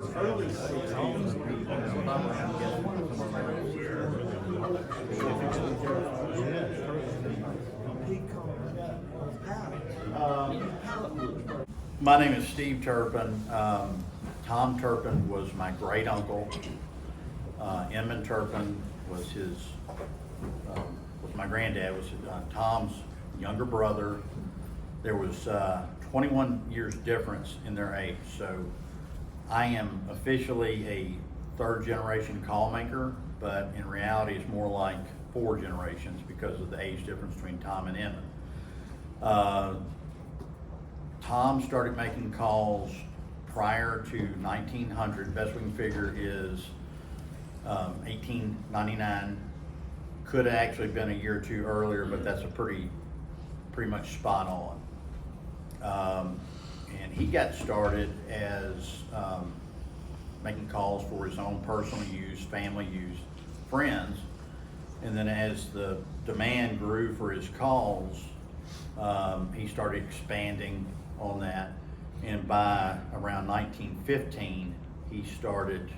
My name is Steve Turpin. Tom Turpin was my great uncle. Inman Turpin was was my granddad, was Tom's younger brother. There was 21 years difference in their age. So I am officially a third generation call maker, but in reality it's more like 4 generations because of the age difference between Tom and Inman. Tom started making calls prior to 1900. Best we can figure is 1899. Could have actually been a year or two earlier, but that's a pretty much spot on. And he got started as making calls for his own personal use, family use, friends. And then as the demand grew for his calls, he started expanding on that, and by around 1915 he started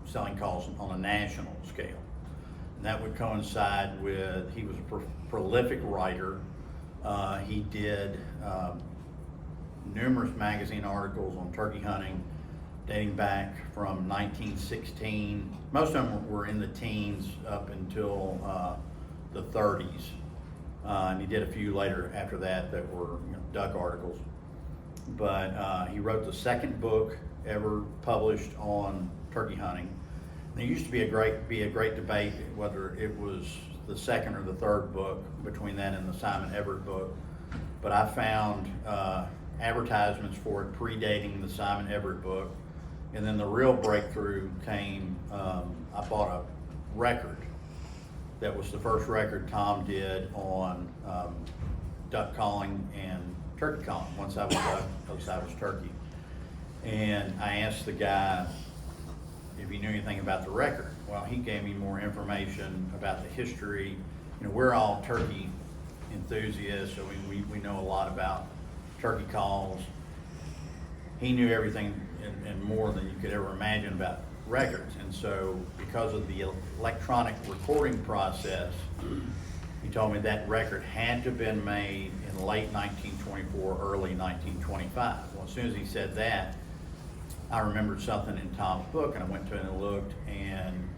selling calls on a national scale, and that would coincide with he was a prolific writer. He did numerous magazine articles on turkey hunting dating back from 1916. Most of them were in the teens up until the 30s. And he did a few later after that were duck articles. But he wrote the second book ever published on turkey hunting. There used to be a great debate whether it was the second or the third book between that and the Simon Everett book. But I found advertisements for it predating the Simon Everett book. And then the real breakthrough came, I bought a record. That was the first record Tom did on duck calling and turkey calling. One side was duck, the other side was turkey. And I asked the guy if he knew anything about the record. Well, he gave me more information about the history. We're all turkey enthusiasts, so we know a lot about turkey calls. He knew everything and more than you could ever imagine about records. And so because of the electronic recording process, he told me that record had to have been made in late 1924, early 1925. Well, as soon as he said that, I remembered something in Tom's book, and I went to it and looked, and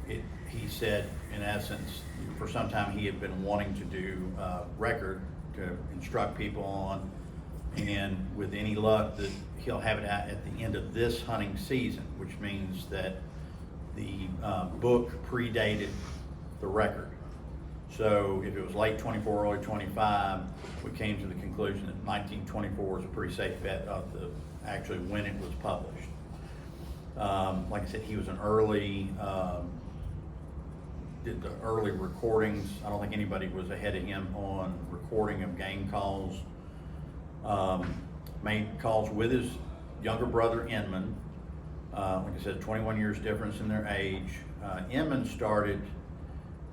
he said, in essence, for some time he had been wanting to do a record to instruct people on, and with any luck that he'll have it out at the end of this hunting season, which means that the book predated the record. So if it was late 24, early 25, we came to the conclusion that 1924 was a pretty safe bet of actually when it was published. Like I said, he was an early, did the early recordings. I don't think anybody was ahead of him on recording of game calls. Made calls with his younger brother Inman. Like I said, 21 years difference in their age. Inman started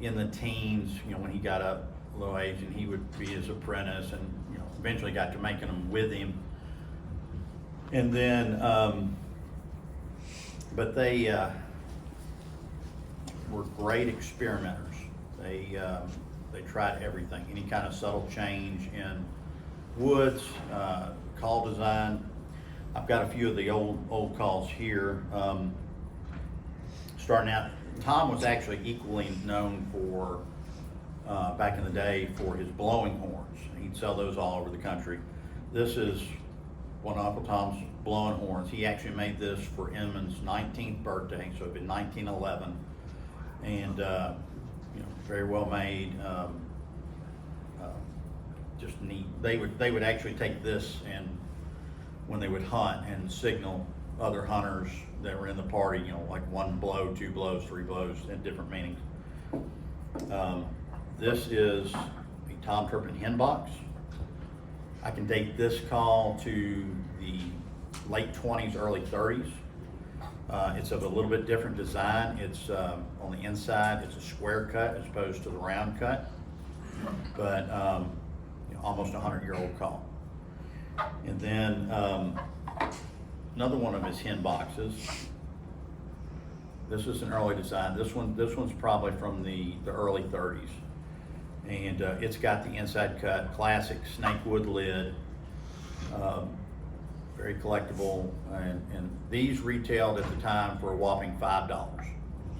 in the teens, when he got up a little age, and he would be his apprentice, and eventually got to making them with him. And then, but they were great experimenters. They tried everything, any kind of subtle change in woods, call design. I've got a few of the old calls here. Starting out, Tom was actually equally known for, back in the day, for his blowing horns. He'd sell those all over the country. This is one of Uncle Tom's blowing horns. He actually made this for Inman's 19th birthday, so it'd been 1911, and very well made. Just neat. They would actually take this, and when they would hunt and signal other hunters that were in the party, like 1 blow, 2 blows, 3 blows, and different meanings. This is a Tom Turpin hen box. I can date this call to the late 20s, early 30s. It's of a little bit different design. It's on the inside, it's a square cut as opposed to the round cut, but almost 100-year-old call. And then another one of his hen boxes. This is an early design. This one's probably from the early 30s. And it's got the inside cut, classic snakewood lid, very collectible. And these retailed at the time for a whopping $5.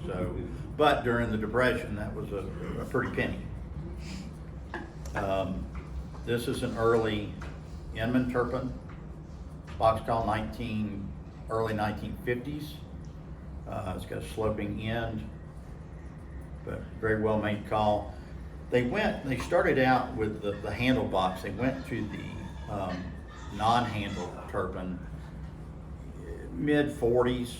So, but during the Depression, that was a pretty penny. This is an early Inman Turpin box call, early 1950s. It's got a sloping end, but very well made call. They started out with the handle box. They went to the non-handle Turpin mid 40s,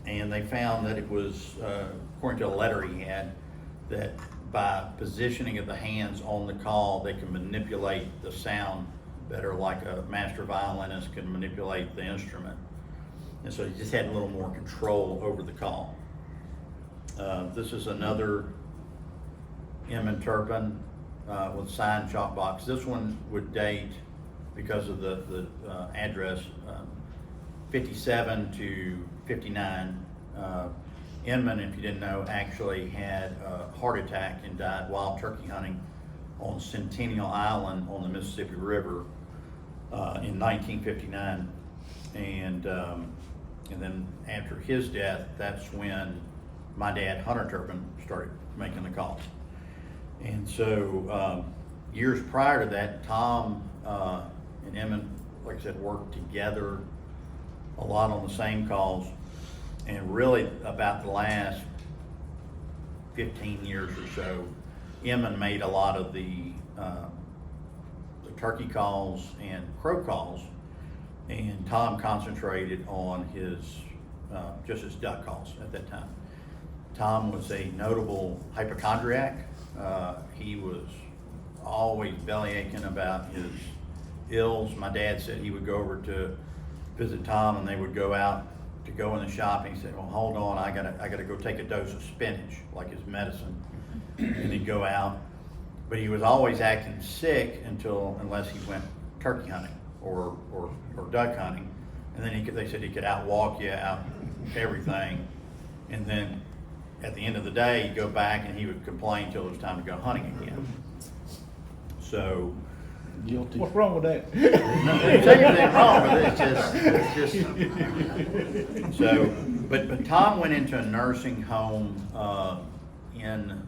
and they found that it was, according to a letter he had, that by positioning of the hands on the call, they can manipulate the sound better, like a master violinist can manipulate the instrument. And so he just had a little more control over the call. This is another Inman Turpin with signed chalk box. This one would date, because of the address, 57 to 59. Inman, if you didn't know, actually had a heart attack and died while turkey hunting on Centennial Island on the Mississippi River in 1959. And then after his death, that's when my dad, Hunter Turpin, started making the calls. And so years prior to that, Tom and Inman, like I said, worked together a lot on the same calls. And really about the last 15 years or so, Inman made a lot of the turkey calls and crow calls, and Tom concentrated on his just his duck calls at that time. Tom was a notable hypochondriac. He was always belly aching about his ills. My dad said he would go over to visit Tom, and they would go out to go in the shop, and he said, well, hold on, I gotta go take a dose of spinach, like his medicine. And he'd go out, but he was always acting sick unless he went turkey hunting or duck hunting. And then they said he could outwalk you, out everything. And then at the end of the day, he'd go back and he would complain till it was time to go hunting again. So, Guilty. What's wrong with that? there's anything wrong with it. It's just so. But Tom went into a nursing home in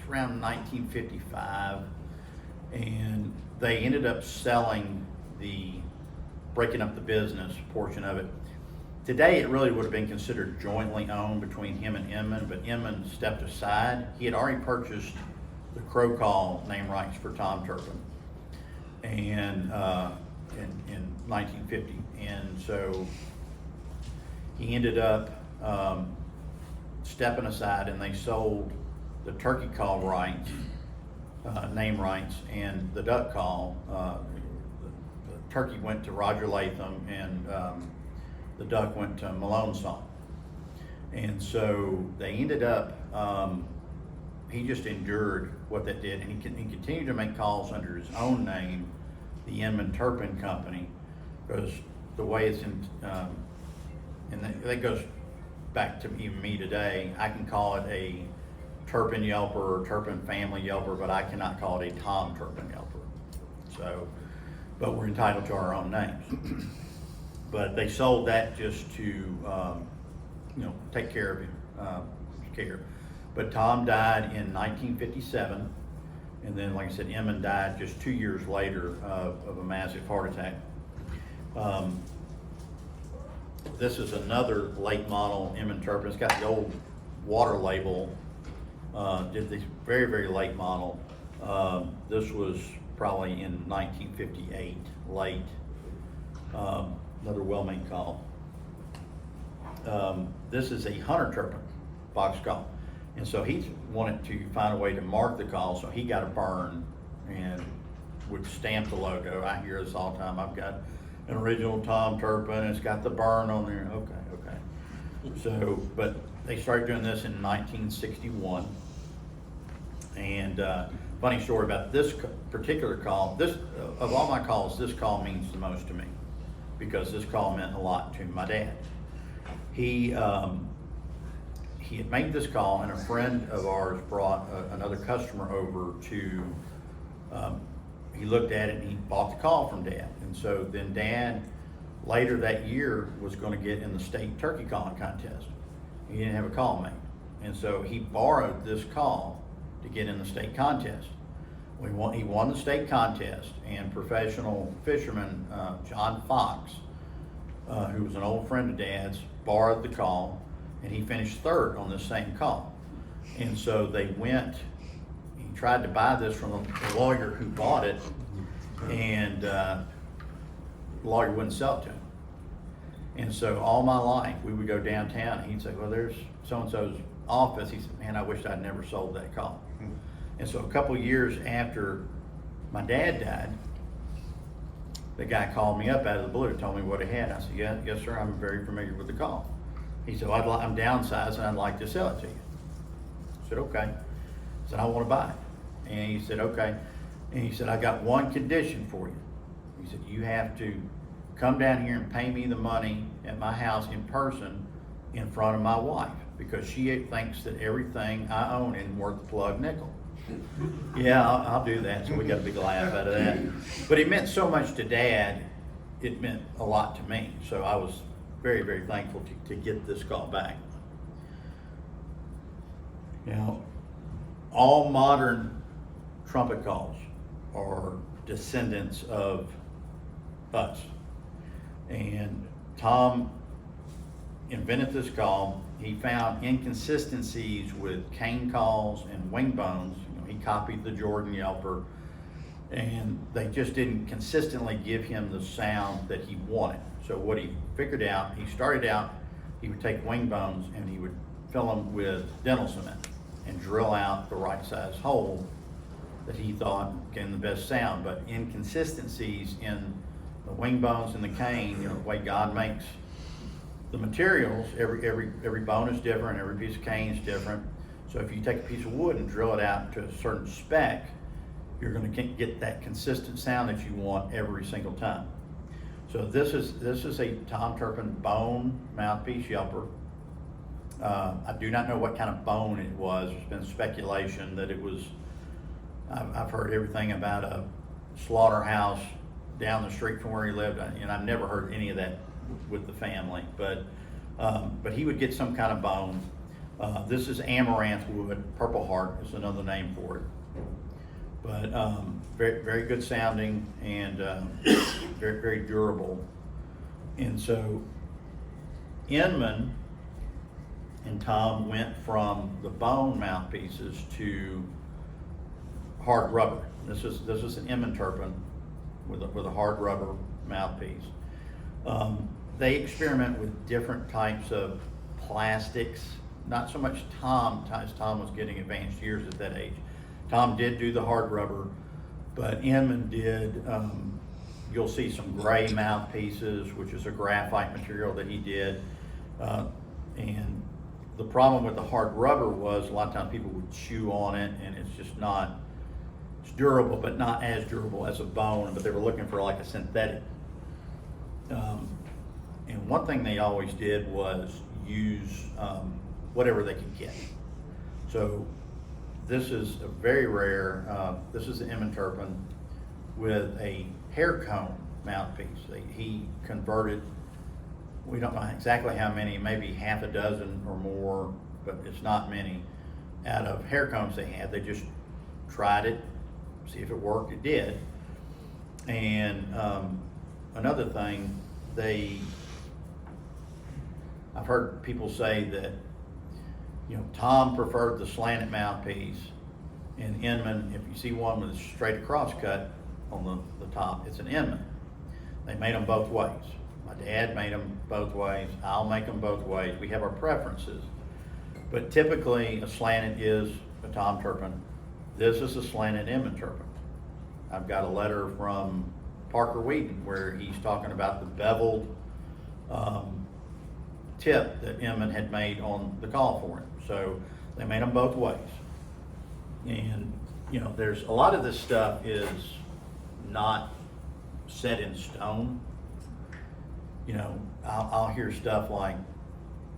around 1955, and they ended up breaking up the business portion of it. Today, it really would have been considered jointly owned between him and Inman, but Inman stepped aside. He had already purchased the crow call name rights for Tom Turpin, and in 1950, and so he ended up stepping aside, and they sold the turkey call rights, name rights, and the duck call. The turkey went to Roger Latham, and the duck went to Malone Song, and so they ended up. He just endured what that did, and he continued to make calls under his own name, the Inman Turpin Company, because the way it's in, and that goes back to even me today. I can call it a Turpin Yelper or Turpin Family Yelper, but I cannot call it a Tom Turpin Yelper. So, but we're entitled to our own names. But they sold that just to, take care of him, But Tom died in 1957, and then, like I said, Inman died just 2 years later of a massive heart attack. This is another late model Inman Turpin. It's got the old water label. Did this very, very late model. This was probably in 1958, late. Another well-made call. This is a Hunter Turpin box call. And so he wanted to find a way to mark the call, so he got a burn and would stamp the logo. I hear this all the time. I've got an original Tom Turpin, it's got the burn on there. Okay. So, but they started doing this in 1961. And funny story about this particular call. This, of all my calls, this call means the most to me because this call meant a lot to my dad. He had made this call, and a friend of ours brought another customer over to, he looked at it and he bought the call from Dad. And so then Dad, later that year, was going to get in the state turkey calling contest. He didn't have a call made. And so he borrowed this call to get in the state contest. He won the state contest, and professional fisherman John Fox, who was an old friend of Dad's, borrowed the call, and he finished third on this same call. And so they went, he tried to buy this from the lawyer who bought it, and the lawyer wouldn't sell it to him. And so all my life, we would go downtown, and he'd say, well, there's so-and-so's office. He said, man, I wish I'd never sold that call. And so a couple of years after my dad died, the guy called me up out of the blue, told me what he had. I said, yes, sir, I'm very familiar with the call. He said, well, I'm downsizing, I'd like to sell it to you. I said, okay. I said, I want to buy it. And he said, okay. And he said, I got one condition for you. He said, you have to come down here and pay me the money at my house in person in front of my wife, because she thinks that everything I own isn't worth a plug nickel. Yeah, I'll do that. So we got a big laugh out of that. But it meant so much to Dad, it meant a lot to me. So I was very, very thankful to get this call back. Now, all modern trumpet calls are descendants of us. And Tom invented this call. He found inconsistencies with cane calls and wing bones. He copied the Jordan Yelper, and they just didn't consistently give him the sound that he wanted. So what he figured out, he started out, he would take wing bones and he would fill them with dental cement and drill out the right size hole that he thought gave the best sound. But inconsistencies in the wing bones and the cane, the way God makes the materials, every bone is different, every piece of cane is different. So if you take a piece of wood and drill it out to a certain spec, you're going to get that consistent sound that you want every single time. So this is a Tom Turpin bone mouthpiece yelper. I do not know what kind of bone it was. There's been speculation that it was, I've heard everything about a slaughterhouse down the street from where he lived, and I've never heard any of that with the family, but he would get some kind of bone. This is amaranth wood. Purple Heart is another name for it. But very, very good sounding and very, very durable. And so Inman and Tom went from the bone mouthpieces to hard rubber. This is an Inman Turpin with a hard rubber mouthpiece. They experiment with different types of plastics. Not so much Tom, as Tom was getting advanced years at that age. Tom did do the hard rubber, but Inman did, you'll see some gray mouthpieces, which is a graphite material that he did. And the problem with the hard rubber was a lot of times people would chew on it, and it's just not, it's durable, but not as durable as a bone, but they were looking for like a synthetic. And one thing they always did was use whatever they could get. So this is a very rare, this is an Inman Turpin with a hair comb mouthpiece. He converted, we don't know exactly how many, maybe half a dozen or more, but it's not many, out of hair combs they had. They just tried it, see if it worked. It did. And another thing, I've heard people say that, Tom preferred the slanted mouthpiece, and Inman, if you see one with a straight across cut on the top, it's an Inman. They made them both ways. My dad made them both ways. I'll make them both ways. We have our preferences. But typically, a slanted is a Tom Turpin. This is a slanted Inman Turpin. I've got a letter from Parker Wheaton where he's talking about the beveled tip that Inman had made on the call for him. So they made them both ways. And, you know, there's a lot of this stuff is not set in stone. You know, I'll hear stuff like,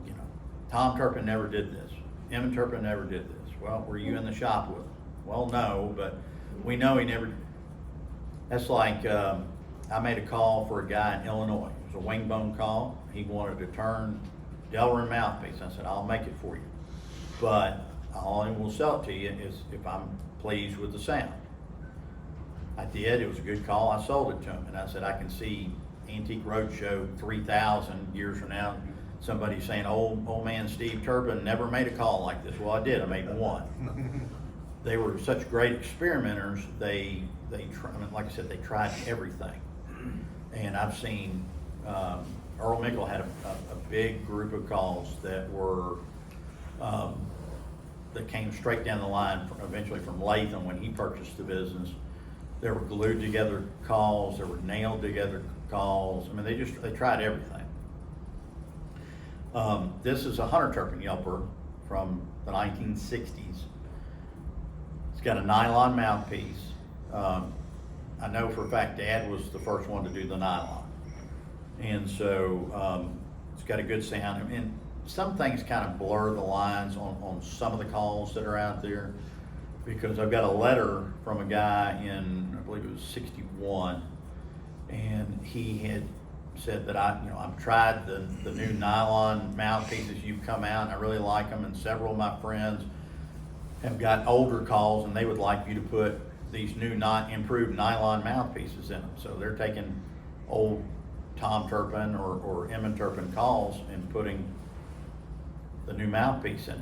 you know, Tom Turpin never did this. Emmett Turpin never did this. Well, were you in the shop with him? Well, no, but we know he never. That's like, I made a call for a guy in Illinois. It was a wing bone call. He wanted to turn Delrin mouthpiece. I said, I'll make it for you. But I only will sell it to you is if I'm pleased with the sound. I did. It was a good call. I sold it to him. And I said, I can see Antique Roadshow 3,000 years from now, somebody saying, old man Steve Turpin never made a call like this. Well, I did. I made one. They were such great experimenters. They I mean, like I said, they tried everything. And I've seen, Earl Mickle had a big group of calls that were, that came straight down the line, eventually from Latham when he purchased the business. There were glued together calls, there were nailed together calls. I mean, they tried everything. This is a Hunter Turpin Yelper from the 1960s. It's got a nylon mouthpiece. I know for a fact Dad was the first one to do the nylon. And so it's got a good sound. And some things kind of blur the lines on some of the calls that are out there, because I've got a letter from a guy in, I believe it was 61, and he had said that I've tried the new nylon mouthpieces you've come out, and I really like them, and several of my friends have got older calls and they would like you to put these new improved nylon mouthpieces in them. So they're taking old Tom Turpin or Emmett Turpin calls and putting the new mouthpiece in it.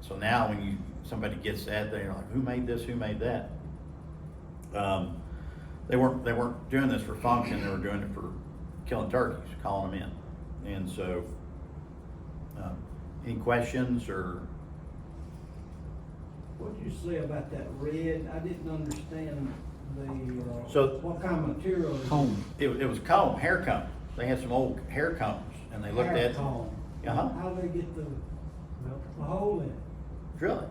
So now when somebody gets that, they're like, who made this, who made that? They weren't doing this for function, they were doing it for killing turkeys, calling them in. And so, any questions or? What did you say about that red? I didn't understand So what kind of material is it? Comb. It was comb, hair comb. They had some old hair combs, and they looked Hair at. comb. Uh-huh. How do they get the hole in it? Drill it.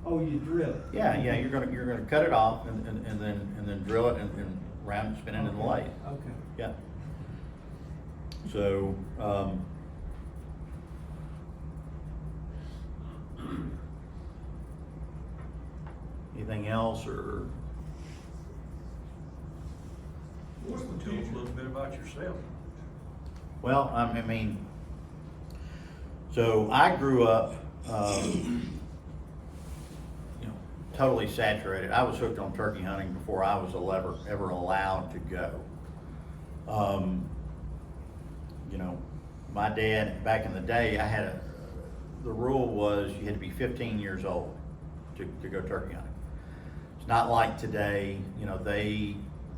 Oh, you drill it? Yeah, you're gonna cut it off and then drill it and round spin it in the lathe. Okay. Yeah. So, anything else or? Tell us a little bit about yourself. Well, I mean, so I grew up, totally saturated. I was hooked on turkey hunting before I was ever allowed to go. My dad, back in the day, the rule was you had to be 15 years old to go turkey hunting. It's not like today,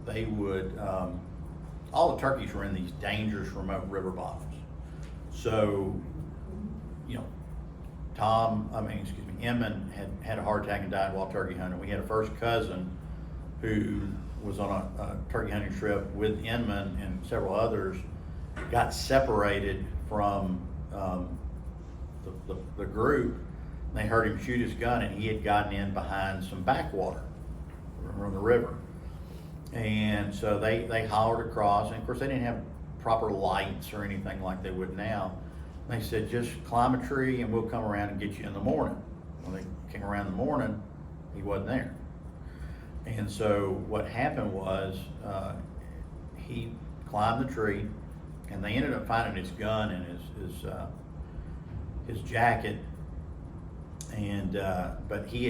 they would, all the turkeys were in these dangerous remote river bottoms. So, Inman had a heart attack and died while turkey hunting. We had a first cousin who was on a turkey hunting trip with Inman and several others, got separated from the group. They heard him shoot his gun, and he had gotten in behind some backwater from the river. And so they hollered across, and of course they didn't have proper lights or anything like they would now. They said, just climb a tree and we'll come around and get you in the morning. When they came around in the morning, he wasn't there. And so what happened was he climbed the tree, and they ended up finding his gun and his jacket. And but he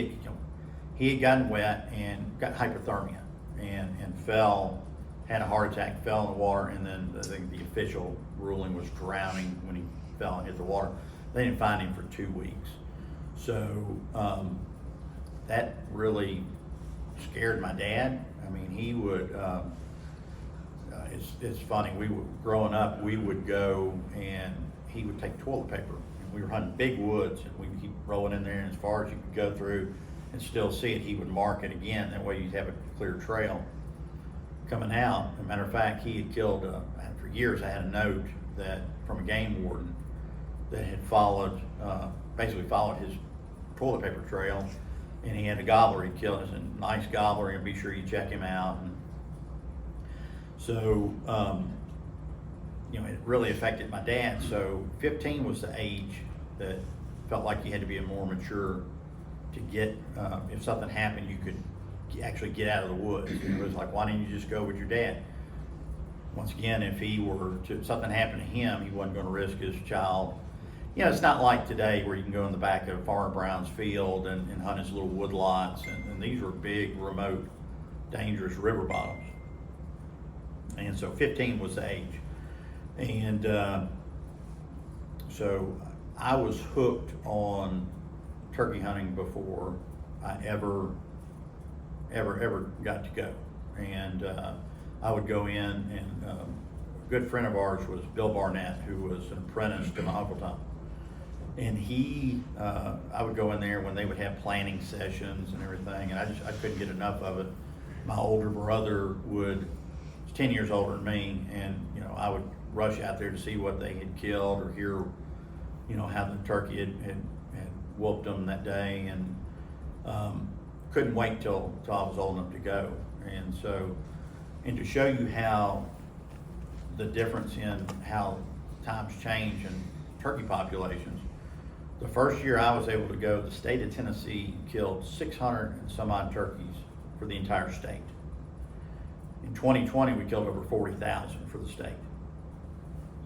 had gotten wet and got hypothermia and fell, had a heart attack, fell in the water, and then I think the official ruling was drowning when he fell and hit the water. They didn't find him for 2 weeks. So that really scared my dad. I mean, he would, it's funny, growing up, we would go and he would take toilet paper. And we were hunting big woods, and we'd keep rolling in there, and as far as you could go through and still see it, he would mark it again. That way you'd have a clear trail coming out. As a matter of fact, he had killed, for years I had a note from a game warden that had basically followed his toilet paper trail and he had a gobbler he killed. It's a nice gobbler, and be sure you check him out. And so, you know, it really affected my dad. So 15 was the age that felt like you had to be more mature to get, if something happened, you could actually get out of the woods. It was like, why didn't you just go with your dad? Once again, if he were to, something happened to him, he wasn't going to risk his child. You know, it's not like today where you can go in the back of Farmer Brown's field and hunt his little wood lots. And these were big, remote, dangerous river bottoms. And so 15 was the age. And so I was hooked on turkey hunting before I ever got to go. And I would go in, and a good friend of ours was Bill Barnett, who was an apprentice to my Uncle Tom. And I would go in there when they would have planning sessions and everything, and I couldn't get enough of it. My older brother was 10 years older than me, and you know, I would rush out there to see what they had killed or hear, you know, how the turkey had whooped them that day, and couldn't wait till I was old enough to go. And so, and to show you how the difference in how times change in turkey populations, the first year I was able to go, the state of Tennessee killed 600 and some odd turkeys for the entire state. In 2020, we killed over 40,000 for the state.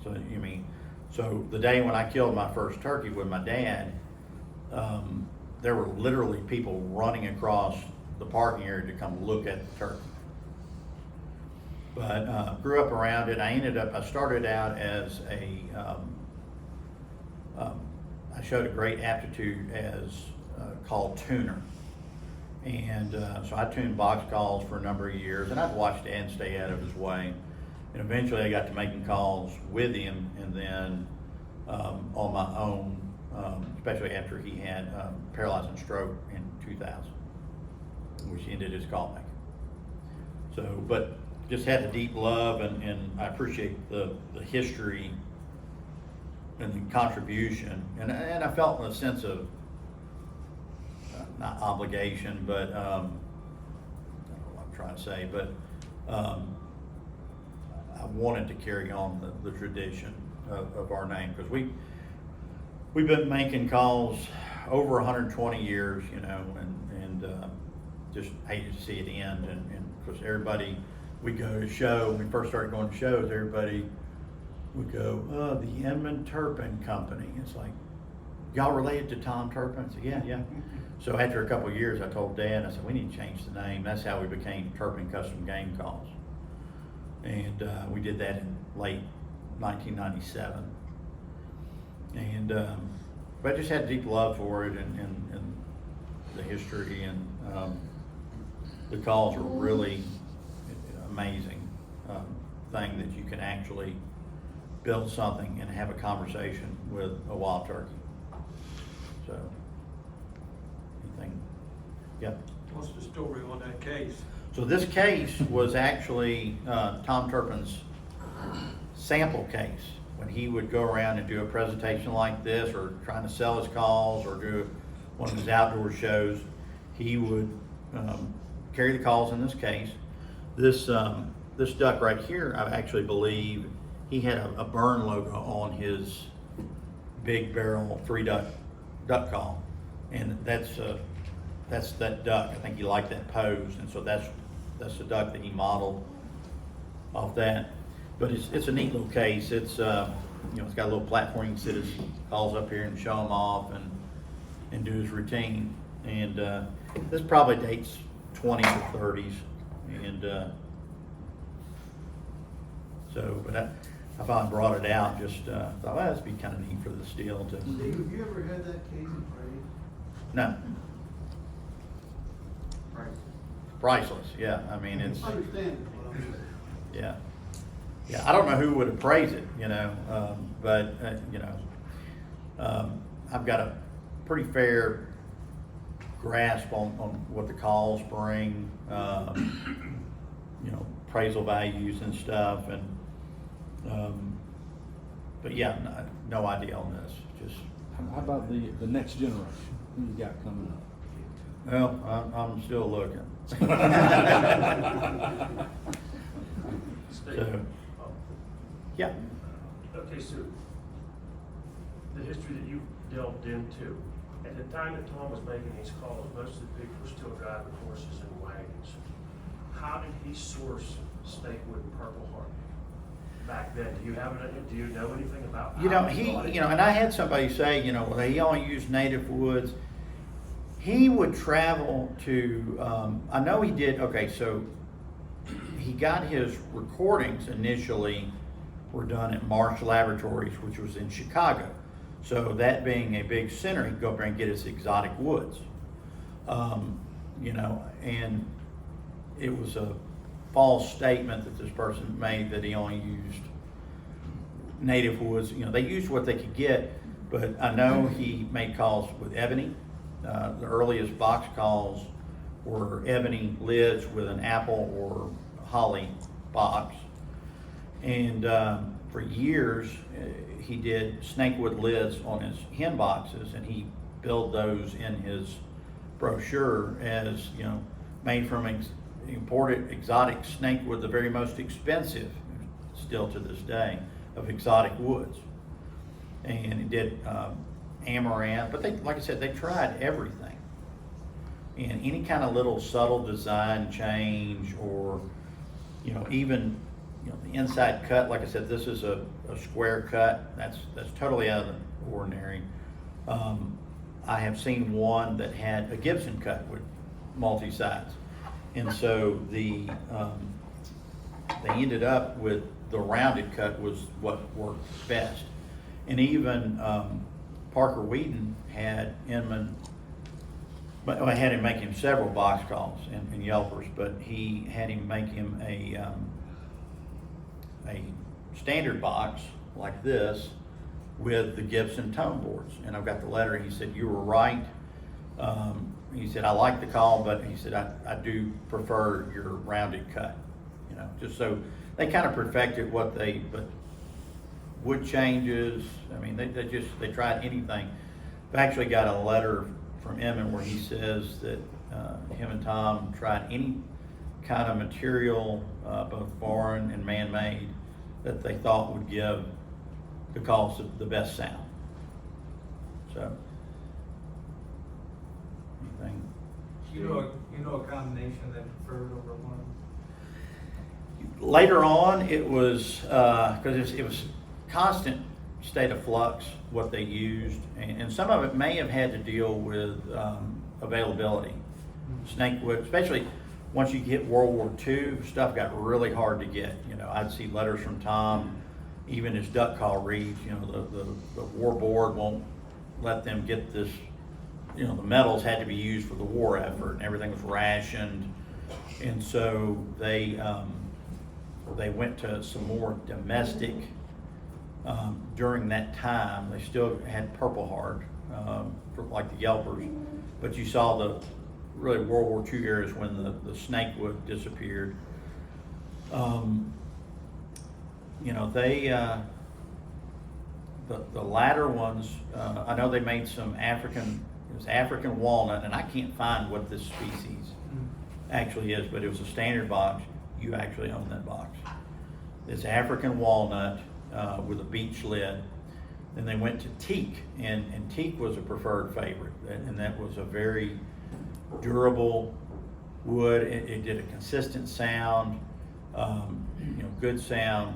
So, you mean, so the day when I killed my first turkey with my dad, there were literally people running across the parking area to come look at the turkey. But grew up around it. I started out as I showed a great aptitude as call tuner. And so I tuned box calls for a number of years, and I'd watch Dad stay out of his way. And eventually I got to making calls with him, and then on my own, especially after he had paralyzing stroke in 2000, which ended his call making. So, but just had a deep love, and I appreciate the history and the contribution, and I felt a sense of not obligation, but I don't know what I'm trying to say, but I wanted to carry on the tradition of our name, because we've been making calls over 120 years, you know, and just hated to see it end, and because everybody, we go to show, when we first started going to shows, everybody would go, oh, the Inman Turpin Company. It's like, y'all related to Tom Turpin? I said, yeah. So after a couple of years, I told Dad, I said, we need to change the name. That's how we became Turpin Custom Game Calls. And we did that in late 1997. And but I just had deep love for it, and the history, and the calls are really amazing thing that you can actually build something and have a conversation with a wild turkey. So, anything? Yep. What's the story on that case? So this case was actually Tom Turpin's sample case. When he would go around and do a presentation like this, or trying to sell his calls, or do one of his outdoor shows, he would carry the calls in this case. This duck right here, I actually believe he had a burn logo on his big barrel 3-duck call, and that's that duck. I think he liked that pose, and so that's the duck that he modeled off that. But it's a neat little case. It's you know, it's got a little platform. You can sit his calls up here and show him off and do his routine. And this probably dates 20s or 30s, and so, but I finally brought it out. Just thought, well, this would be kind of neat for the steel to. Steve, have you ever had that case appraised? No. Priceless, yeah. I mean, it's. Understandable, but I'm just. Yeah. Yeah, I don't know who would appraise it, you know, but, you know, I've got a pretty fair grasp on what the calls bring, you know, appraisal values and stuff, and, but yeah, no idea on this, just. How about the next generation? Who you got coming up? Well, I'm still looking. Steve, So, yeah. okay, so the history that you delved into, at the time that Tom was making these calls, most of the people were still driving horses and wagons. How did he source Snakewood and Purple Heart back then? Do you know anything about how You know, he got it? and I had somebody say, well, he only used native woods. He would travel to, I know he did, okay, so he got his recordings initially were done at Marsh Laboratories, which was in Chicago. So that being a big center, he'd go up there and get his exotic woods. And it was a false statement that this person made that he only used native woods. They used what they could get, but I know he made calls with ebony. The earliest box calls were ebony lids with an apple or holly box. And for years, he did snakewood lids on his hen boxes, and he billed those in his brochure as, made from imported exotic snakewood, the very most expensive, still to this day, of exotic woods. And he did amaranth, but like I said, they tried everything. And any kind of little subtle design change, or even the inside cut, like I said, this is a square cut. That's totally out of the ordinary. I have seen one that had a Gibson cut with multi-sides, and so they ended up with the rounded cut was what worked best. And even Parker Wheaton had Inman, but I had him make him several box calls and yelpers, but he had him make him a standard box like this with the Gibson tone boards. And I've got the letter. He said, "You were right." He said, "I like the call, but," he said, I do prefer your rounded cut." Just so they kind of perfected but wood changes, I mean, they tried anything. I've actually got a letter from Emmett where he says that him and Tom tried any kind of material, both foreign and man-made, that they thought would give the calls the best sound. So, anything? You know a combination that preferred over one? Later on, it was, because it was constant state of flux what they used, and some of it may have had to deal with availability. Snakewood, especially once you hit World War II, stuff got really hard to get. I'd see letters from Tom, even his duck call reads, the war board won't let them get this, the metals had to be used for the war effort, and everything was rationed. And so they went to some more domestic during that time. They still had Purple Heart, like the Yelpers, but you saw the really World War II eras when the snakewood disappeared. The latter ones, I know they made some African walnut, and I can't find what this species actually is, but it was a standard box. You actually own that box. It's African walnut with a beech lid. Then they went to teak, and teak was a preferred favorite, and that was a very durable wood. It did a consistent sound, good sound,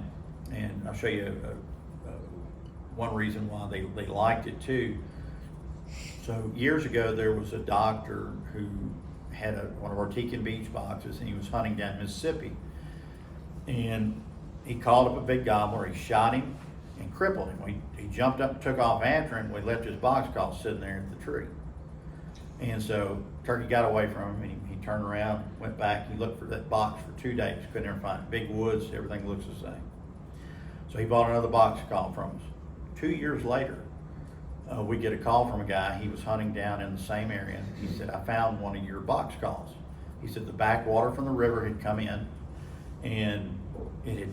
and I'll show you one reason why they liked it too. So years ago, there was a doctor who had one of our teak and beech boxes, and he was hunting down Mississippi, and he called up a big gobbler. He shot him and crippled him. He jumped up and took off after him. We left his box call sitting there at the tree. And so turkey got away from him, and he turned around, went back. He looked for that box for 2 days, couldn't ever find it. Big woods, everything looks the same. So he bought another box call from us. 2 years later, we get a call from a guy. He was hunting down in the same area. He said, "I found one of your box calls." He said the backwater from the river had come in, and it had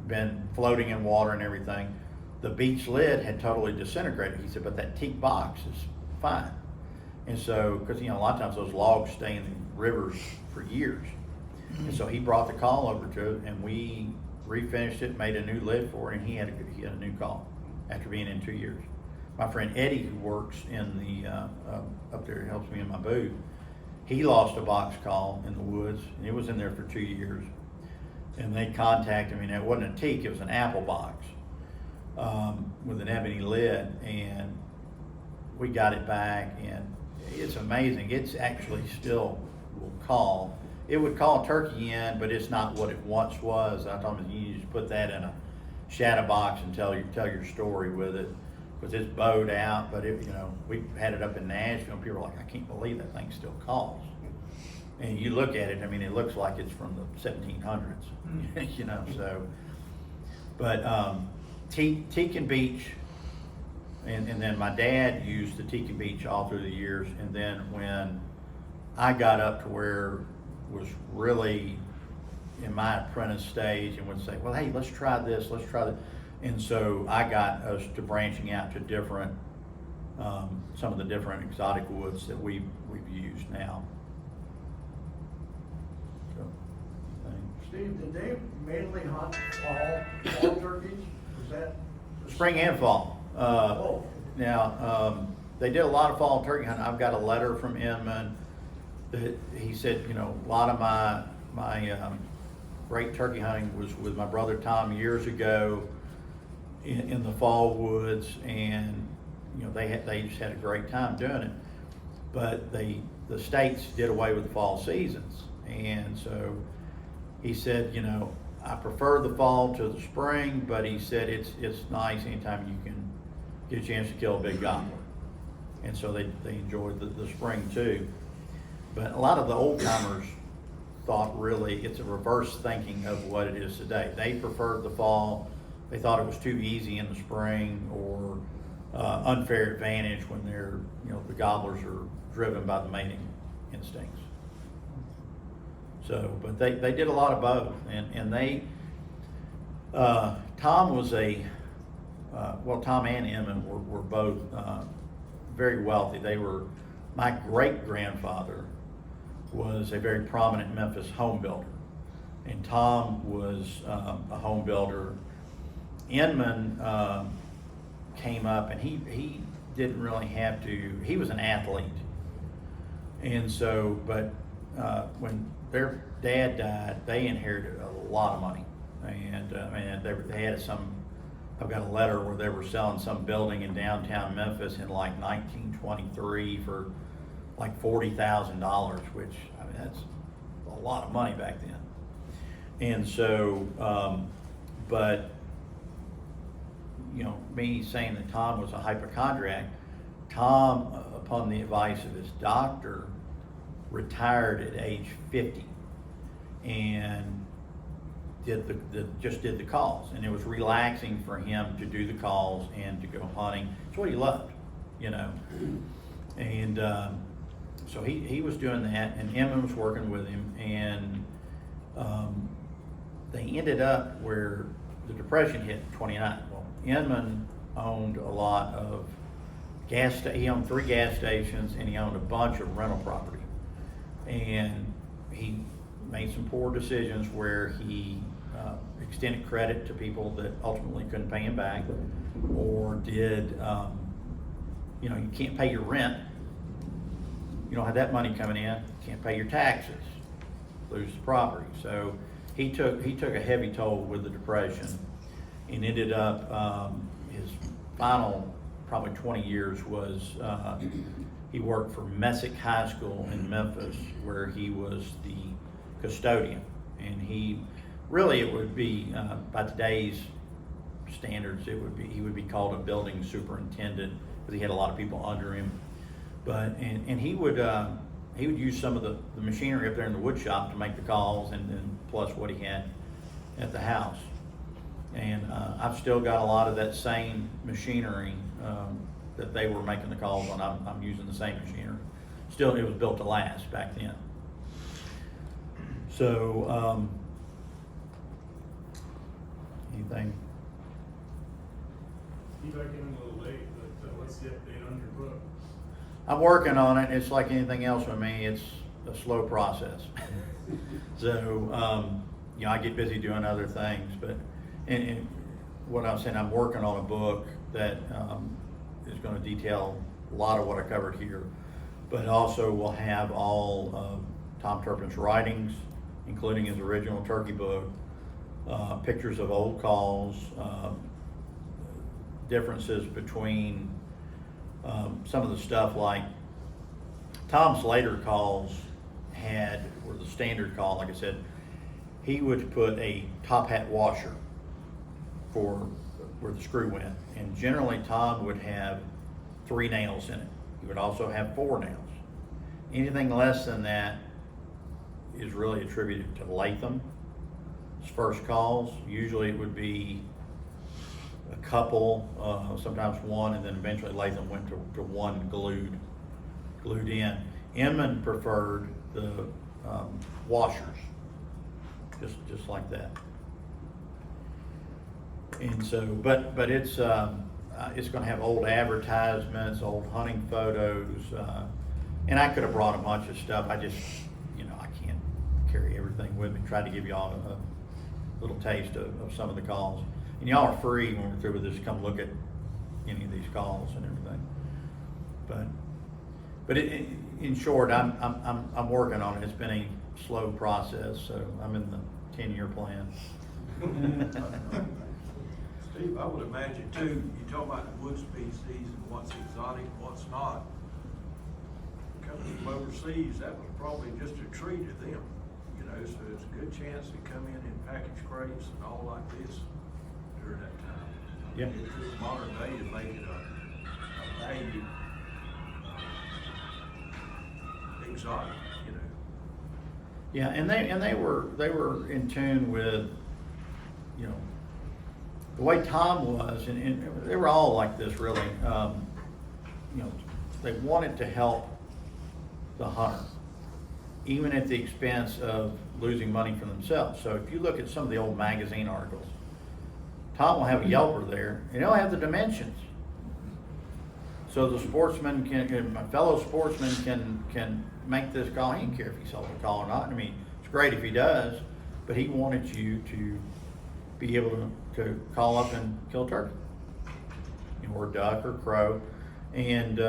been floating in water and everything. The beech lid had totally disintegrated. He said, but that teak box is fine. And so, because, a lot of times those logs stay in the rivers for years. And so he brought the call over to it, and we refinished it, made a new lid for it, and he had a new call after being in 2 years. My friend Eddie, who works in the up there, helps me in my booth, he lost a box call in the woods, and it was in there for 2 years. And they contacted me, and it wasn't a teak, it was an apple box with an ebony lid, and we got it back, and it's amazing. It's actually still will call. It would call turkey in, but it's not what it once was. I told him you just put that in a shadow box and tell your story with it, because it's bowed out. But it, we had it up in Nashville, and people were like, I can't believe that thing still calls. And you look at it, it looks like it's from the 1700s, so. But teak and beech, and then my dad used the teak and beech all through the years. And then when I got up to where was really in my apprentice stage and would say, well, hey, let's try this, let's try that. And so I got us to branching out to different, some of the different exotic woods that we've used now. So, Steve, did they mainly hunt fall turkeys? Was that? spring and fall. Now, they did a lot of fall turkey hunting. I've got a letter from Inman that he said, a lot of my great turkey hunting was with my brother Tom years ago in the fall woods, and they just had a great time doing it. But the states did away with the fall seasons, and so he said, I prefer the fall to the spring, but he said it's nice anytime you can get a chance to kill a big gobbler. And so they enjoyed the spring too. But a lot of the old timers thought really it's a reverse thinking of what it is today. They preferred the fall. They thought it was too easy in the spring, or unfair advantage when they're, the gobblers are driven by the mating instincts. So, but they did a lot of both, and they, Tom was Tom and Emmett were both very wealthy. My great grandfather was a very prominent Memphis home builder, and Tom was a home builder. Inman came up, and he didn't really have to. He was an athlete, and so but when their dad died, they inherited a lot of money, and they had some. I've got a letter where they were selling some building in downtown Memphis in like 1923 for like $40,000, which that's a lot of money back then. And so, but me saying that Tom was a hypochondriac, Tom, upon the advice of his doctor, retired at age 50 and just did the calls, and it was relaxing for him to do the calls and to go hunting. It's what he loved, and so he was doing that, and Emma was working with him, and they ended up where the Depression hit in 29. Well, Inman owned a lot of he owned 3 gas stations, and he owned a bunch of rental property, and he made some poor decisions where he extended credit to people that ultimately couldn't pay him back, or did, you can't pay your rent, you don't have that money coming in, can't pay your taxes, lose the property. So he took a heavy toll with the Depression, and ended up, his final probably 20 years was, he worked for Messick High School in Memphis, where he was the custodian, and he would be, by today's standards, he would be called a building superintendent, because he had a lot of people under him. But and he would use some of the machinery up there in the wood shop to make the calls, and then plus what he had at the house. And I've still got a lot of that same machinery that they were making the calls on. I'm using the same machinery. Still, it was built to last back then. So, anything? You back in a little late, but what's the update on your book? I'm working on it. It's like anything else with me. It's a slow process. So, you know, I get busy doing other things, but, and what I'm saying, I'm working on a book that, is gonna detail a lot of what I covered here, but also will have all of Tom Turpin's writings, including his original turkey book, pictures of old calls, differences between some of the stuff like Tom's later calls were the standard call, like I said, he would put a top hat washer for where the screw went. And generally Tom would have 3 nails in it. He would also have 4 nails. Anything less than that is really attributed to Latham's first calls. Usually it would be a couple, sometimes 1, and then eventually Latham went to 1 glued in. Inman preferred the washers, just like that. And so, but it's going to have old advertisements, old hunting photos, and I could have brought a bunch of stuff. I just, you know, I can't carry everything with me. Tried to give y'all a little taste of some of the calls. And y'all are free when we're through with this to come look at any of these calls and everything. But in short, I'm working on it. It's been a slow process, so I'm in the 10-year plan. Steve, I would imagine too, you talk about the wood species and what's exotic, what's not. Coming from overseas, that was probably just a treat to them, you know, so it's a good chance to come in package crates and all like this during that time. Yeah. It took modern day to make it a value exotic, you know. Yeah, and they were in tune with, you know, the way Tom was, and they were all like this really. You know, they wanted to help the hunter, even at the expense of losing money for themselves. So if you look at some of the old magazine articles, Tom will have a yelper there, and he'll have the dimensions. So the sportsman my fellow sportsman can make this call. He didn't care if he sold the call or not. I mean, it's great if he does, but he wanted you to be able to call up and kill a turkey, or duck or crow, and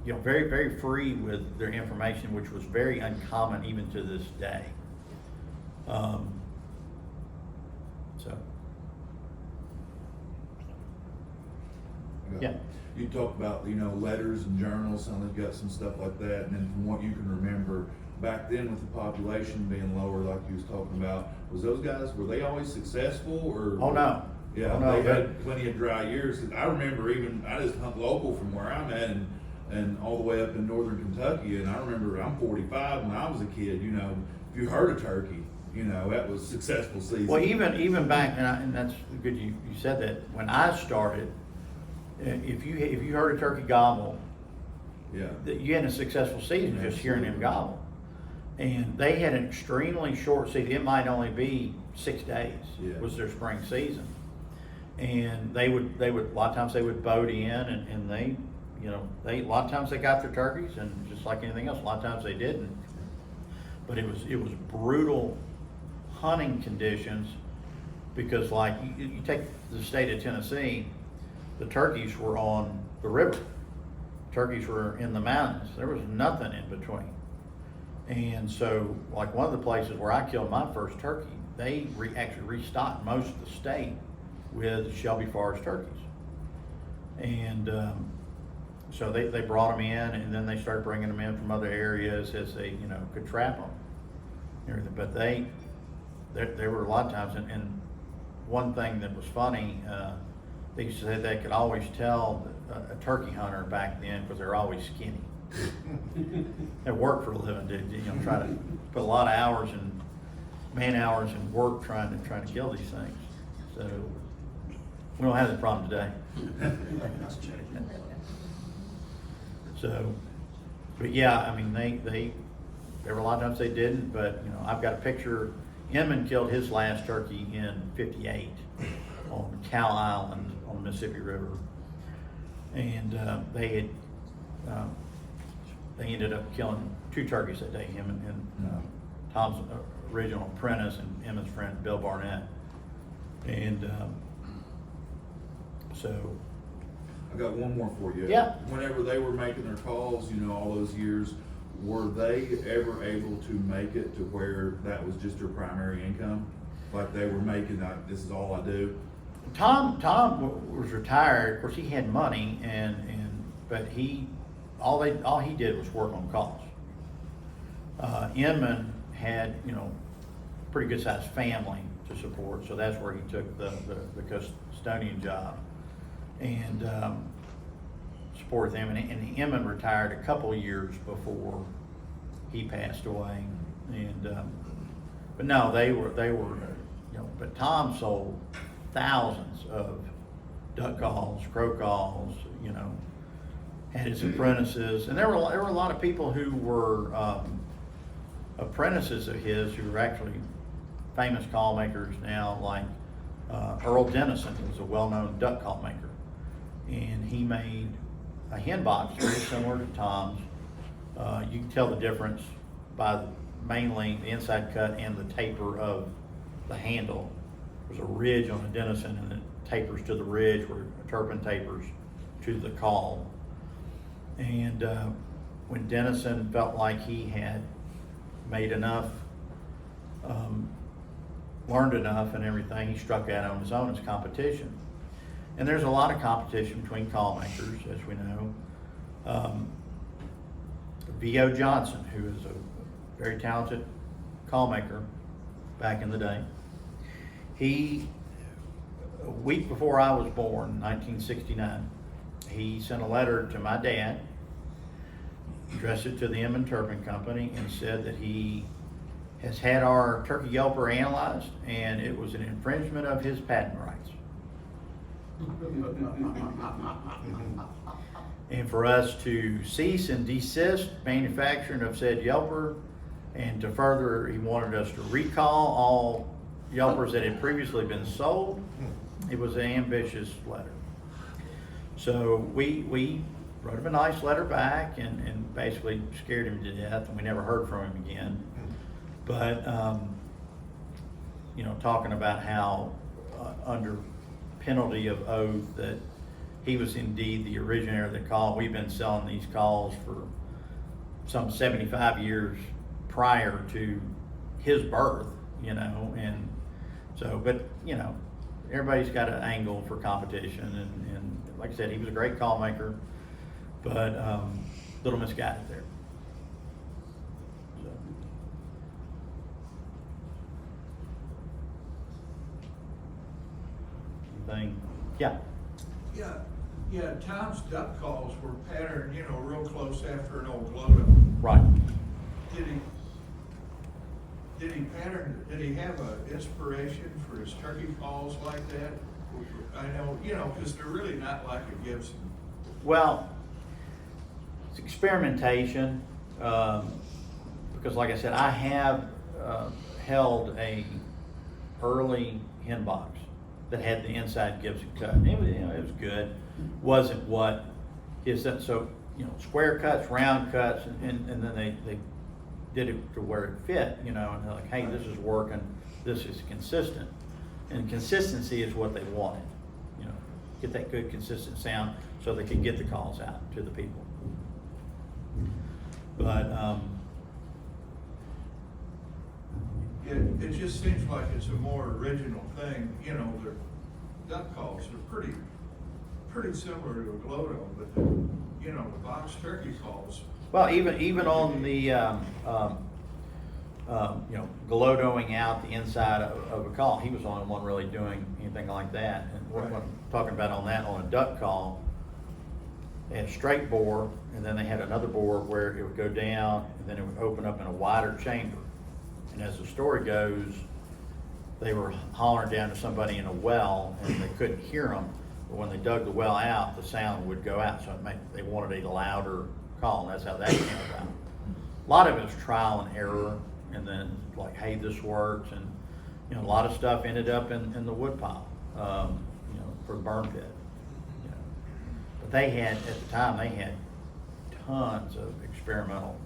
you know, very, very free with their information, which was very uncommon even to this day. So. Yeah. You talk about, you know, letters and journals, sounds like you got some stuff like that, and then from what you can remember, back then with the population being lower, like you was talking about, was those guys, were they always successful, or? Oh, no. Yeah, Oh, no, they had plenty of dry years. I remember I just hunt local from where I'm at, and all the way up in northern Kentucky, and I remember I'm 45, when I was a kid, you know, if you heard a turkey, you know, that was successful season. Well, even back, and that's good you said that, when I started, if you heard a turkey gobble, yeah, you had a successful season just hearing him gobble. And they had an extremely short season. It might only be 6 days, yeah, was their spring season. And they would a lot of times they would boat in, and they, you know, a lot of times they got their turkeys, and just like anything else, a lot of times they didn't. But it was brutal hunting conditions, because like you take the state of Tennessee, the turkeys were on the river, turkeys were in the mountains, there was nothing in between. And so, like one of the places where I killed my first turkey, they actually restocked most of the state with Shelby Forest turkeys. And so they brought them in, and then they started bringing them in from other areas as they, you know, could trap them and everything. But there were a lot of times, and one thing that was funny, they used to say they could always tell a turkey hunter back then because they're always skinny. They work for a living, you know, try to put a lot of hours and man hours and work trying to kill these things. So we don't have that problem today. So, but yeah, I mean, there were a lot of times they didn't, but you know, I've got a picture. Inman killed his last turkey in '58 on Cow Island on the Mississippi River, and they they ended up killing 2 turkeys that day, him and Tom's original apprentice and Emma's friend, Bill Barnett. And so, I got one more for you. Yeah. Whenever they were making their calls, you know, all those years, were they ever able to make it to where that was just their primary income? Like they were making, this is all I do? Tom was retired. Of course, he had money, but all he did was work on calls. Inman had, you know, pretty good sized family to support, so that's where he took the custodian job and supported them. And Inman retired a couple of years before he passed away. And but no, they were, you know. But Tom sold thousands of duck calls, crow calls, you know. Had his apprentices, and there were a lot of people who were apprentices of his who were actually famous call makers now, like Earl Dennison, who was a well-known duck call maker, and he made a hen box very similar to Tom's. You can tell the difference by mainly the inside cut and the taper of the handle. There's a ridge on the Dennison, and it tapers to the ridge where Turpin tapers to the call. And when Dennison felt like he had made enough, learned enough and everything, he struck out on his own as competition. And there's a lot of competition between call makers, as we know. V.O. Johnson, who is a very talented call maker back in the day, he, a week before I was born, 1969, he sent a letter to my dad, addressed it to the Inman Turpin Company, and said that he has had our turkey yelper analyzed and it was an infringement of his patent rights. And for us to cease and desist manufacturing of said yelper, and to further, he wanted us to recall all yelpers that had previously been sold. It was an ambitious letter. So we wrote him a nice letter back and basically scared him to death, and we never heard from him again. But, you know, talking about how under penalty of oath that he was indeed the originator of the call. We've been selling these calls for some 75 years prior to his birth, you know, and so, but, you know, everybody's got an angle for competition, and like I said, he was a great call maker, but little misguided there. So. Thing, yeah. Yeah, Tom's duck calls were patterned, you know, real close after an old glodo. Right. Did he have an inspiration for his turkey calls like that? I know, you know, because they're really not like a Gibson. Well, it's experimentation, because like I said, I have held a early hen box that had the inside Gibson cut. It was, you know, it was good. Wasn't what his, so, you know, square cuts, round cuts, and then they did it to where it fit, you know, and they're like, hey, this is working, this is consistent. And consistency is what they wanted, you know, get that good consistent sound so they could get the calls out to the people. But It just seems like it's a more original thing, you know, their duck calls are pretty similar to a glodo, but you know, the box turkey calls. well, even on the you know, glodoing out the inside of a call, he was the only one really doing anything like that. And what I'm talking about on that, on a duck call, they had a straight bore, and then they had another bore where it would go down, and then it would open up in a wider chamber. And as the story goes, they were hollering down to somebody in a well, and they couldn't hear them. But when they dug the well out, the sound would go out. So they wanted a louder call, and that's how that came about. A lot of it was trial and error, and then like, hey, this works, and you know, a lot of stuff ended up in the wood pile, you know, for the burn pit. You know. But they had, at the time, they had tons of experimental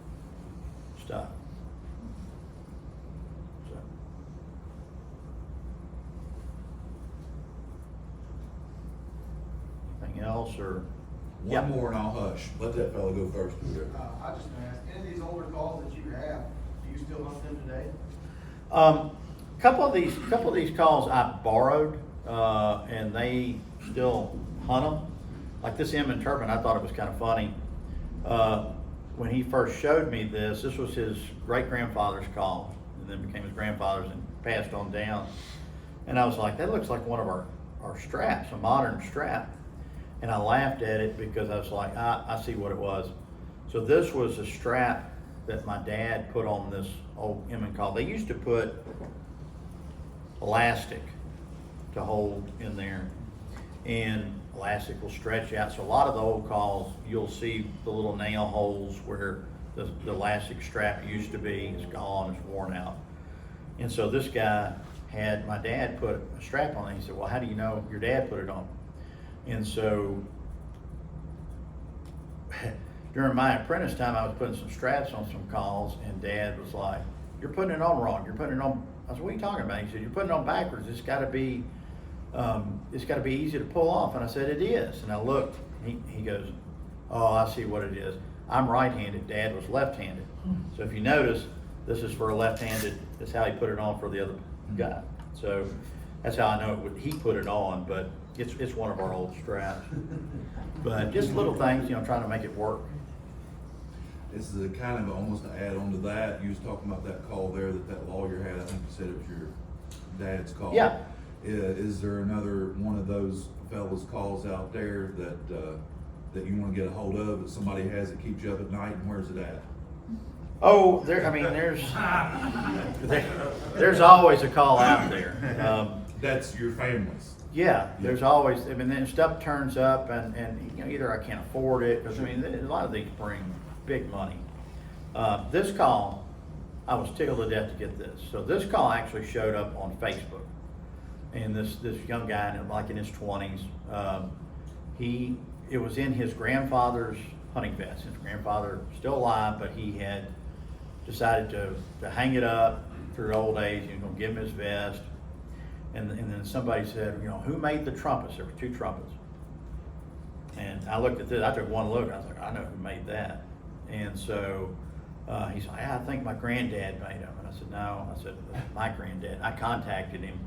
stuff. So. Anything else, or? Yeah. One more and I'll hush. Let that fella go first. I just want to ask, any of these older calls that you have, do you still hunt them today? Couple of these calls I borrowed, and they still hunt them. Like this Inman Turpin, I thought it was kind of funny. When he first showed me this was his great-grandfather's call, and then became his grandfather's and passed on down. And I was like, that looks like one of our straps, a modern strap. And I laughed at it because I was like, I see what it was. So this was a strap that my dad put on this old Inman call. They used to put elastic to hold in there, and elastic will stretch out. So a lot of the old calls, you'll see the little nail holes where the elastic strap used to be. It's gone, it's worn out. And so this guy had my dad put a strap on it. He said, well, how do you know your dad put it on? And so during my apprentice time, I was putting some straps on some calls, and Dad was like, you're putting it on wrong. You're putting it on. I said, what are you talking about? He said, you're putting it on backwards. It's got to be easy to pull off. And I said, it is. And I looked, he goes, oh, I see what it is. I'm right-handed. Dad was left-handed. So if you notice, this is for a left-handed. That's how he put it on for the other guy. So that's how I know he put it on, but it's one of our old straps. But just little things, trying to make it work. This is a kind of almost an add on to that. You was talking about that call there that lawyer had. I think you said it was your dad's call. Yeah. Is there another one of those fellas calls out there that you want to get a hold of, that somebody has that keeps you up at night, and where's it at? Oh, there's always a call out there. That's your family's. Yeah, there's always, then stuff turns up, and either I can't afford it, because a lot of these bring big money. This call, I was tickled to death to get this. So this call actually showed up on Facebook, and this young guy, like in his 20s, it was in his grandfather's hunting vest. His grandfather still alive, but he had decided to hang it up through old age. He was going to give him his vest. And then somebody said, who made the trumpets? There were 2 trumpets. And I looked at this, I took one look, and I was like, I know who made that. And so he's like, I think my granddad made them. And I said, no. I said, my granddad. I contacted him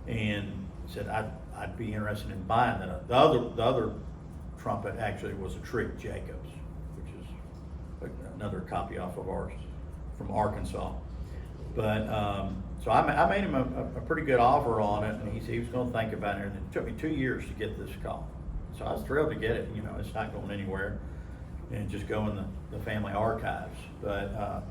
and said I'd be interested in buying that. The other trumpet actually was a Trick Jacobs, which is another copy off of ours from Arkansas. But so I made him a pretty good offer on it, and he said he was going to think about it. And it took me 2 years to get this call, so I was thrilled to get it. It's not going anywhere, and just go in the family archives. But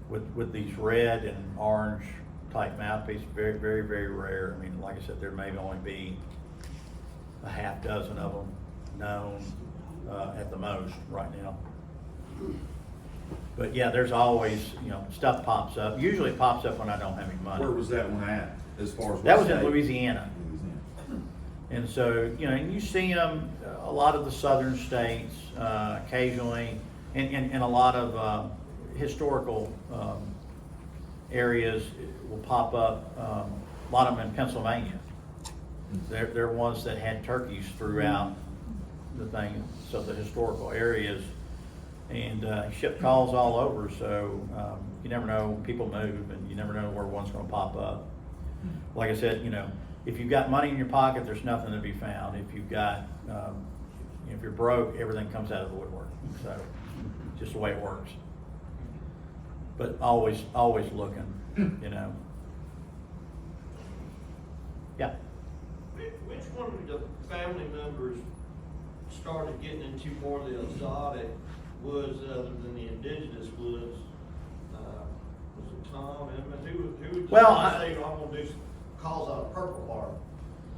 with these red and orange type mouthpieces, very, very, very rare. Like I said, there may only be a half dozen of them known at the most right now. But yeah, there's always, stuff pops up. Usually it pops up when I don't have any money. Where was that one at, as far as? That was what in state? Louisiana. And so, and you see them, a lot of the southern states, occasionally, and a lot of historical areas will pop up, a lot of them in Pennsylvania. They're ones that had turkeys throughout the thing, so the historical areas, and ship calls all over, so you never know, people move, and you never know where one's gonna pop up. Like I said, if you've got money in your pocket, there's nothing to be found. If you've got, if you're broke, everything comes out of the woodwork. So, just the way it works. But always looking, Yeah. Which one of the family members started getting into more of the exotic woods other than the indigenous woods? Was it Tom? Who Well, decided to say, I'm gonna do some calls out of Purple Heart?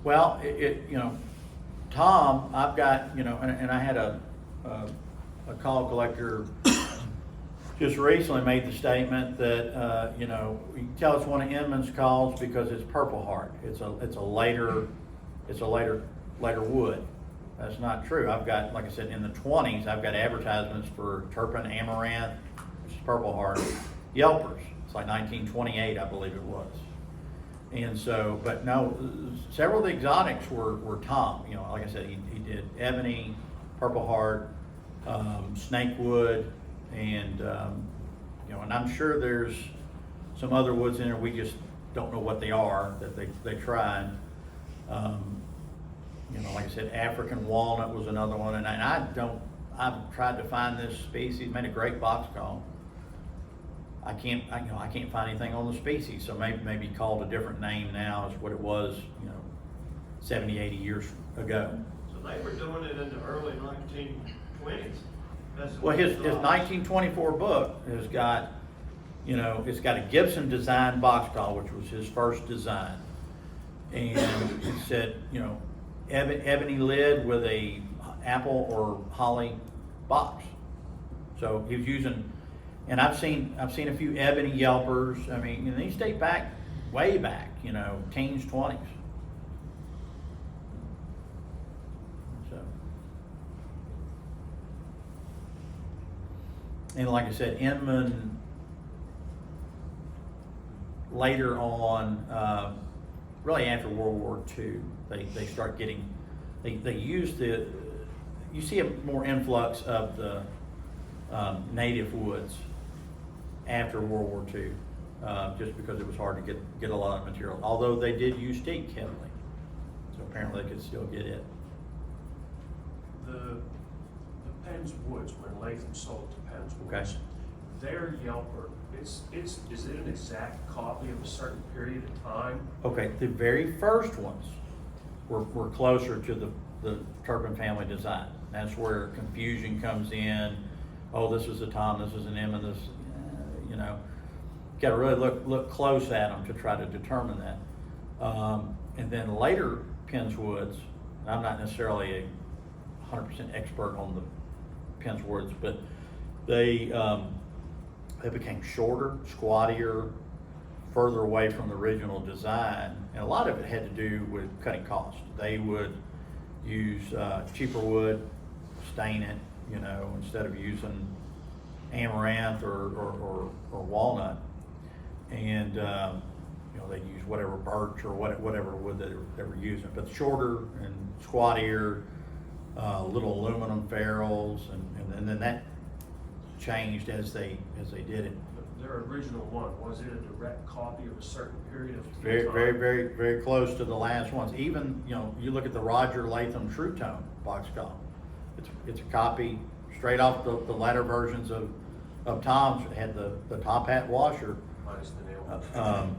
Well, Tom, I've got, and I had a call collector just recently made the statement that, you can tell it's one of Inman's calls because it's Purple Heart. It's a later wood. that's not true. I've got, like I said, in the 20s, I've got advertisements for Turpin Amaranth, which is Purple Heart, Yelpers. It's like 1928, I believe it was. And so, but no, several of the exotics were Tom. You know, like I said, he did Ebony, Purple Heart, Snakewood, and you know, and I'm sure there's some other woods in there we just don't know what they are that they tried. You know, like I said, African walnut was another one, and I've tried to find this species. Made a great box call. I can't find anything on the species, so maybe called a different name now is what it was, you know, 70, 80 years ago. So they were doing it in the early 1920s. That's Well, his what I thought. 1924 book has got, you know, it's got a Gibson design box call, which was his first design. And it said, you know, ebony lid with a apple or holly box. So he was using, and I've seen a few ebony Yelpers. I mean, you know, these date back, way back, you know, teens, 20s. So, and like I said, Inman later on, really after World War II, they start getting, they use you see a more influx of the native woods after World War II, just because it was hard to get a lot of material. Although they did use teak heavily, so apparently they could still get it. The Penn's Woods, when Latham sold to Penn's Okay. Woods, their Yelper, is it an exact copy of a certain period of time? Okay, the very first ones were closer to the Turpin family design. That's where confusion comes in. Oh, this is a Tom, this is an M, and this, you know, got to really look close at them to try to determine that. And then later Penn's Woods, and I'm not necessarily a 100% expert on the Penn's Woods, but they became shorter, squattier, further away from the original design, and a lot of it had to do with cutting cost. They would use cheaper wood, stain it, you know, instead of using amaranth or walnut, and you know, they'd use whatever birch or whatever wood that they were using, but shorter and squattier, little aluminum ferrules, and then that changed as they did it. Their original one, was it a direct copy of a certain period of time? Very close to the last ones. Even, you know, you look at the Roger Latham True Tone box call. It's a copy straight off the latter versions of Tom's. It had the top hat washer, Minus the nail.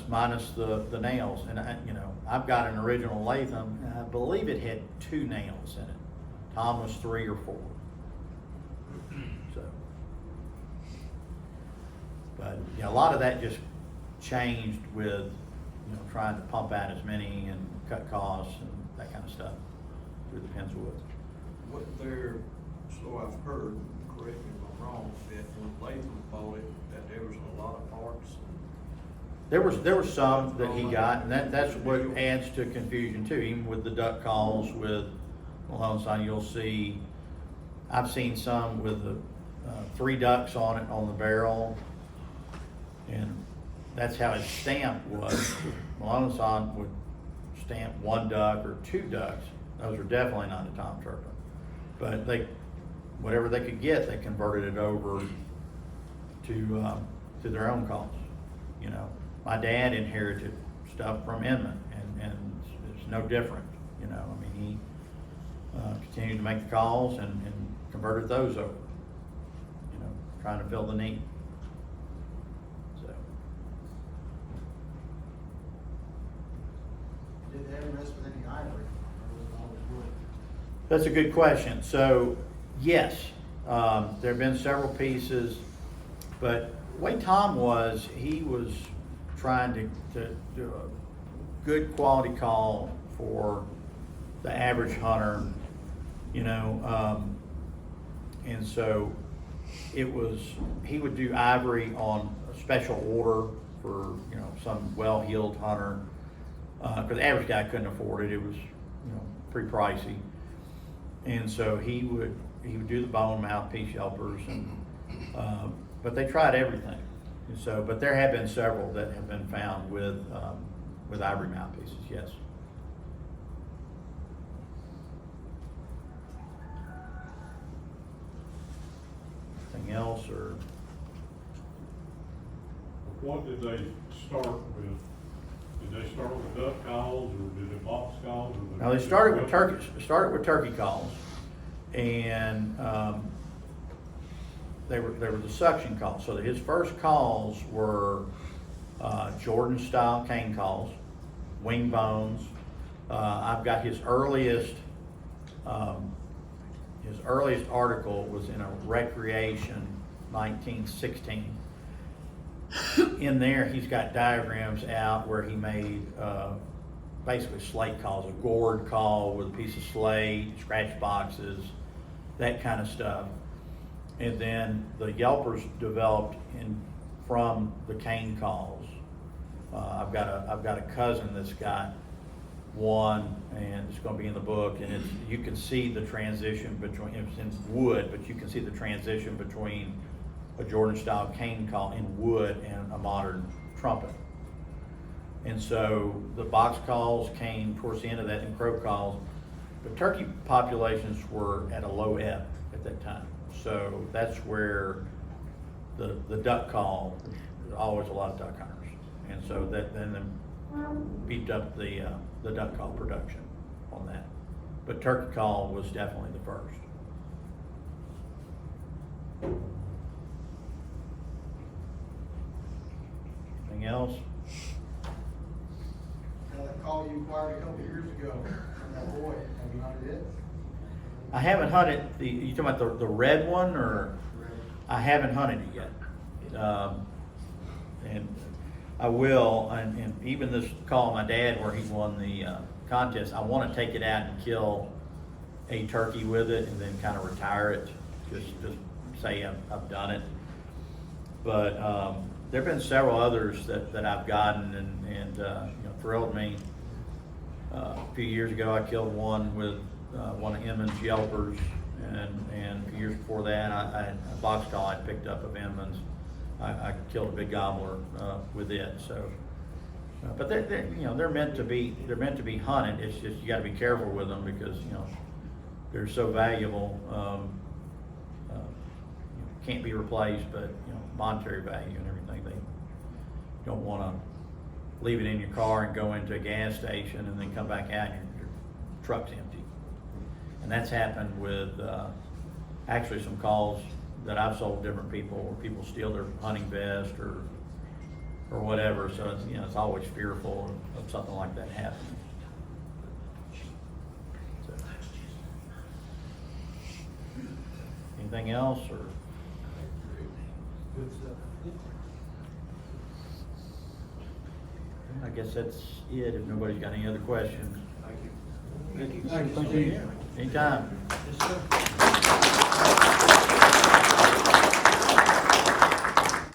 minus the nails. And you know, I've got an original Latham, and I believe it had 2 nails in it. Tom was 3 or 4. So, but yeah, a lot of that just changed with, you know, trying to pump out as many and cut costs and that kind of stuff through the Penn's Woods. What they're, so I've heard, correct me if I'm wrong, that when Latham bought it, that there was a lot of parts. There were some that he got, and that's what adds to confusion too. Even with the duck calls with Malone Son, you'll see, I've seen some with the 3 ducks on it on the barrel, and that's how his stamp was. Malone Son would stamp 1 duck or 2 ducks. Those are definitely not a Tom Turpin. But whatever they could get, they converted it over to their own calls. You know, my dad inherited stuff from Inman, and it's no different. You know, I mean, he continued to make the calls and converted those over. You know, trying to fill the need. So. Did they ever mess with any ivory, or was it always wood? That's a good question. So, yes, there have been several pieces, but the way Tom was, he was trying to do a good quality call for the average hunter, you know, and so he would do ivory on a special order for, you know, some well-heeled hunter, because the average guy couldn't afford it. It was pretty pricey. And so he would do the bone mouthpiece yelpers, and but they tried everything. And so, but there have been several that have been found with ivory mouthpieces. Yes. Anything else, or? What did they start with? Did they start with duck calls, or did they box calls? Or Now they started with turkey calls, and they were the suction calls. So his first calls were Jordan style cane calls, wing bones. I've got his earliest article was in a Recreation 1916. In there, he's got diagrams out where he made basically slate calls, a gourd call with a piece of slate, scratch boxes, that kind of stuff. And then the yelpers developed from the cane calls. I've got a cousin that's got one, and it's going to be in the book, and you can see the transition between, it's in wood, but you can see the transition between a Jordan style cane call in wood and a modern trumpet. And so the box calls came towards the end of that, and crow calls. But turkey populations were at a low ebb at that time. So that's where the duck call, there's always a lot of duck hunters. And so that then beefed up the duck call production on that. But turkey call was definitely the first. Anything else? Now, that call you acquired a couple of years ago from that boy, have you hunted it? I haven't hunted you talking about the red one, or? I haven't hunted it yet. And I will, and even this call my dad where he won the contest, I want to take it out and kill a turkey with it and then kind of retire it, just say I've done it. But there have been several others that I've gotten and thrilled me. A few years ago, I killed one with one of Inman's yelpers, and a few years before that, I had a box call I picked up of Inman's. I killed a big gobbler with it. So, but they're meant to be hunted. It's just you got to be careful with them because they're so valuable. Can't be replaced, but monetary value and everything. They don't want to leave it in your car and go into a gas station and then come back out and your truck's empty. And that's happened with actually some calls that I've sold to different people where people steal their hunting vest or whatever. So it's, it's always fearful of something like that happening. So. Anything else, or? I guess that's it. If nobody's got any other questions. Thank you. Anytime. Yes, sir.